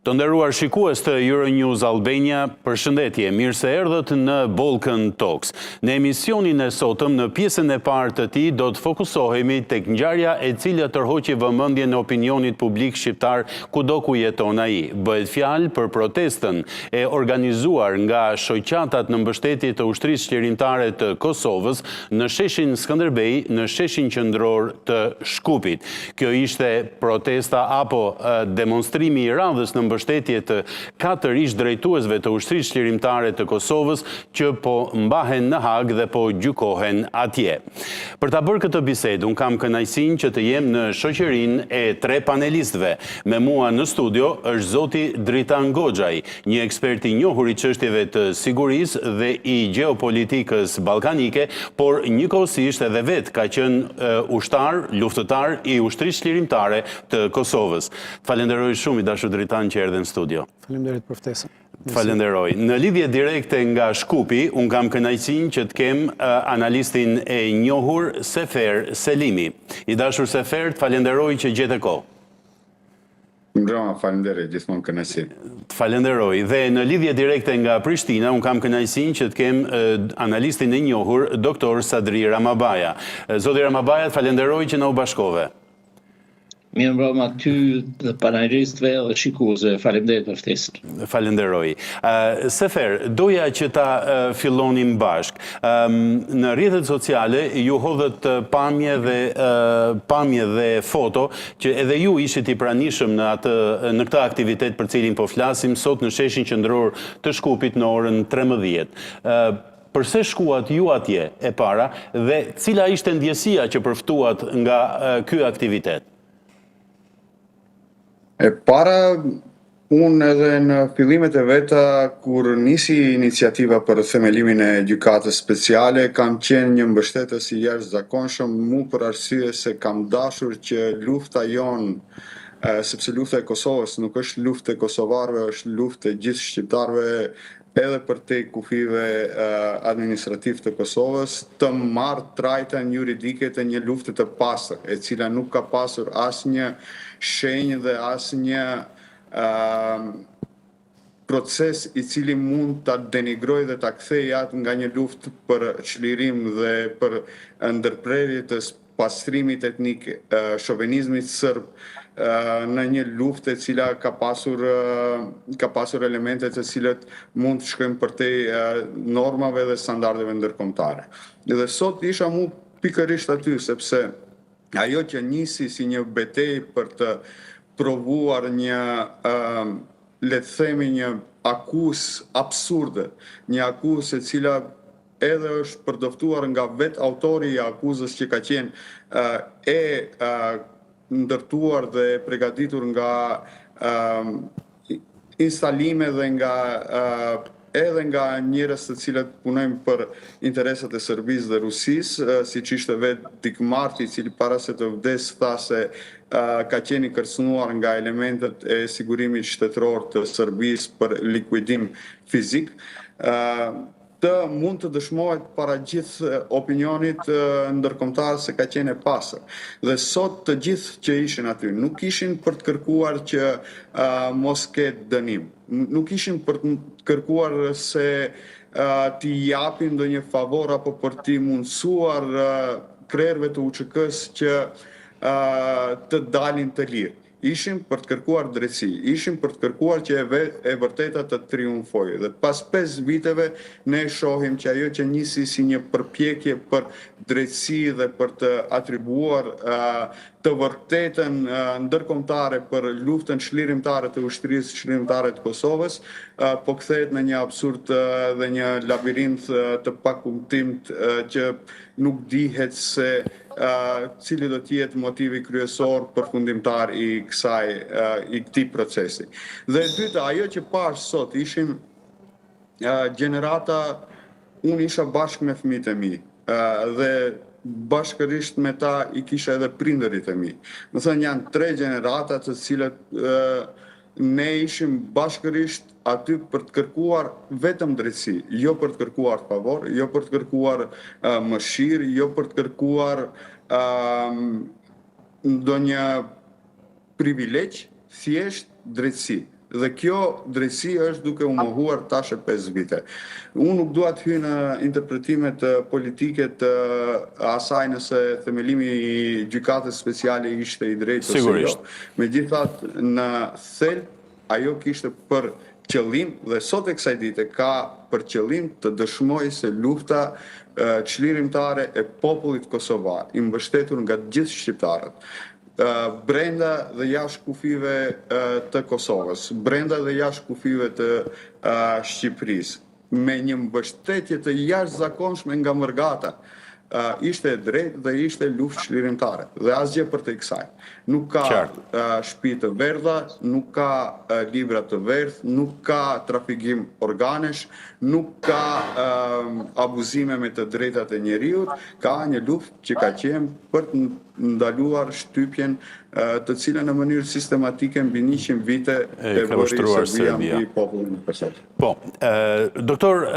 Të nderuar shikues të Euronews Albania, përshëndetje, mirë se erdhët në Balkan Talks. Në emisionin e sotëm, në pjesën e parë të tij, do të fokusohemi tek ngjarja e cila tërhoqi vëmendjen e opinionit publik shqiptar kudo ku jeton ai. Bëhet fjalë për protestën e organizuar nga shoqatat në mbështetje të ushtrisë qeverimtare të Kosovës në sheshin Skënderbej, në sheshin qendror të Shkupit. Kjo ishte protesta apo demonstrimi i radhës në mbështetje të 4 ish drejtuesve të ushtrisë qeverimtare të Kosovës që po mbahen në Hag dhe po gjykohen atje. Për ta bërë këtë bisedë, unë kam kënaqësinë që të jem në shoqërinë e 3 panelistëve. Me mua në studio është zoti Dritan Goxhaj, një ekspert i njohur i çështjeve të sigurisë dhe i gjeopolitikës ballkanike, por njëkohësisht edhe vetë ka qenë ushtar, luftëtar i ushtrisë qeverimtare të Kosovës. Falenderoj shumë i dashur Dritan që erdhe në studio. Faleminderit për ftesën. Falenderoj. Në lidhje direkte nga Shkupi, unë kam kënaqësinë që të kem analistin e njohur Sefer Selimi. I dashur Sefer, të falenderoj që gjete kohë. Mbrëma, falenderit, gjithmonë kënaqësi. Të falenderoj. Dhe në lidhje direkte nga Prishtina, unë kam kënaqësinë që të kem analistin e njohur Dr. Sadri Ramabaja. Zoti Ramabaja, të falenderoj që na u bashkove. Mirë mbrëma ty dhe panelistëve dhe shikuesve, faleminderit për ftesën. Falenderoj. Sefer, doja që ta fillonim bashk. Në rrjetet sociale ju hodhët pamje dhe foto që edhe ju ishit i pranishëm në këtë aktivitet për cilin po flasim sot në sheshin qendror të Shkupit në orën 13. Përse shkuat ju atje e para dhe cila ishte ndjesia që përftuat nga ky aktivitet? E para, unë edhe në fillimet e veta, kur nisi iniciativa për themelimin e gjykatës speciale, kam qenë një mbështetës i jashtëzakonshëm, mu për arsye se kam dashur që lufta jonë, sepse lufta e Kosovës nuk është luftë e kosovarëve, është luftë e gjithë shqiptarëve, edhe për te kufive administrativ të Kosovës, të marrë trajtën juridike të një lufte të pastër, e cila nuk ka pasur asnjë shenjë dhe asnjë proces i cili mund ta denigroj dhe ta kthejë atë nga një luftë për çlirim dhe për ndërprerje të pastrimit etnik, shovenizmit serb, në një luftë e cila ka pasur elemente të cilët mund të shkojnë përtej normave dhe standardeve ndërkombëtare. Dhe sot isha mu pikërisht aty, sepse ajo që nisi si një betejë për të provuar një, le të themi, një akuzë absurde, një akuzë e cila edhe është përdoftuar nga vetë autori i akuzës që ka qenë ndërtuar dhe përgatitur nga instalime dhe edhe nga njerëz të cilët punojnë për interesat e Serbisë dhe Rusisë, siç ishte vetë Dick Marty, i cili para se të vdes tha se ka qenë i kërcënuar nga elementet e sigurimit shtetëror të Serbisë për likuidim fizik. Të mund të dëshmohet para gjithë opinionit ndërkombëtar se ka qenë e pastër. Dhe sot të gjithë që ishin aty nuk ishin për të kërkuar që mos ketë dënim. Nuk ishin për të kërkuar se t'i japin ndonjë favor apo për t'i mundësuar krerëve të UÇK-s që të dalin të lirë. Ishin për të kërkuar drejtësi, ishin për të kërkuar që e vërteta të triumfojë. Dhe pas 5 viteve ne shohim që ajo që nisi si një përpjekje për drejtësi dhe për të atribuar të vërtetën ndërkombëtare për luftën çlirimtare të ushtrisë çlirimtare të Kosovës, po kthehet në një absurd dhe një labirint të pakumtimt që nuk dihet se cili do t'jetë motivi kryesor përfundimtar i këtij procesi. Dhe e dyta, ajo që pash sot ishin gjenerata, unë isha bashkë me fëmijët e mi dhe bashkërisht me ta i kisha edhe prindërit e mi. Më thënë janë 3 gjenerata të cilët ne ishim bashkërisht aty për të kërkuar vetëm drejtësi, jo për të kërkuar favor, jo për të kërkuar mëshirë, jo për të kërkuar ndonjë privilegj, thjesht drejtësi. Dhe kjo drejtësi është duke u mohuar tash e 5 vite. Unë nuk dua të hyj në interpretimet politike të asaj nëse themelimi i gjykatës speciale ishte i drejtë ose jo. Megjithatë, në thelb ajo kishte për qëllim dhe sot e kësaj dite ka për qëllim të dëshmojë se lufta çlirimtare e popullit kosovar, i mbështetur nga gjithë shqiptarët, brenda dhe jashtë kufive të Kosovës, brenda dhe jashtë kufive të Shqipërisë, me një mbështetje të jashtëzakonshme nga Mërgata, ishte e drejtë dhe ishte luftë çlirimtare dhe asgjë për të kësaj. Nuk ka shtëpi të verdha, nuk ka libra të verdh, nuk ka trafikim organesh, nuk ka abuzime me të drejtat e njeriut, ka një luftë që ka qenë për të ndaluar shtypjen të cilën në mënyrë sistematike mbi 100 vite e bëri Serbia mbi popullin e Kosovës. Po, doktor